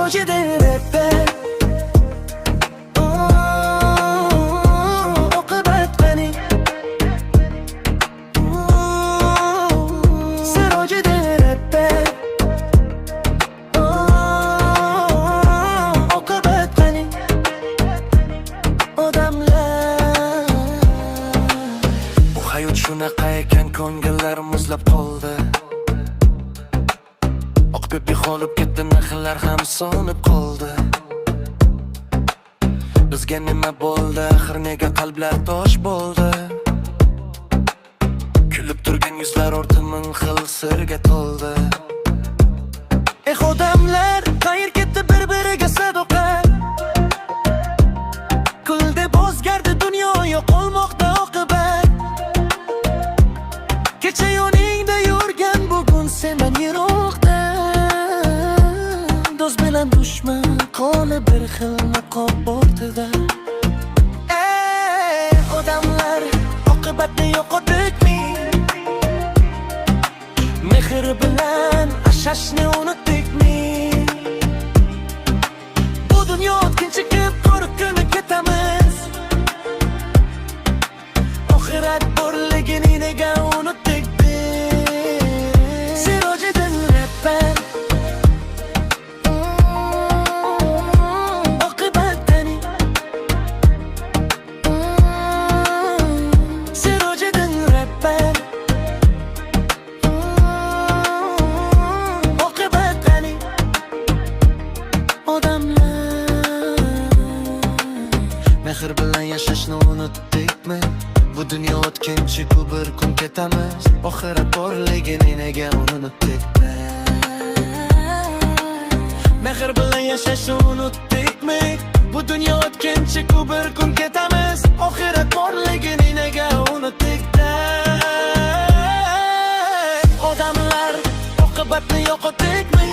roji derebe oqibat qani roji derebe oqibat qani odamlar bu hayot shunaqa ekan ko'ngillar muzlab qoldi oqib yo'qolib ketdi narxlar ham so'nib qoldi bizga nima bo'ldi axir nega qalblar tosh bo'ldi kulib turgan yuzlar orti ming xil sirga to'ldi odamlar qayer ketdi bir-biriga sadoqat kuldi o'zgardi dunyo yo'qolmoqda oqibat kecha yoningda yurgan bugun sendan yiroqda do'st bilan dushman qoni bir xil niqob ortida odamlar oqibatni yo'qotdikmi mehr bilan ashashni unutdikmi bu dunyo o'tkinchi qurib ko'mib ketamiz oxirat borligini nega unutdik biz roji derebe oqibat qani roji derebe oqibat qani odamlar mehr bilan yashashni unutdikmi bu dunyo o'tkinchi ku bir kun ketamiz oxirat borligini nega unutdik mehr bilan yashashni unutdikmi bu dunyo o'tkinchi ku bir kun ketamiz oxirat borligini nega unutdik odamlar oqibatni yo'qotdikmi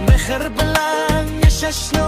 mehr bilan yashashni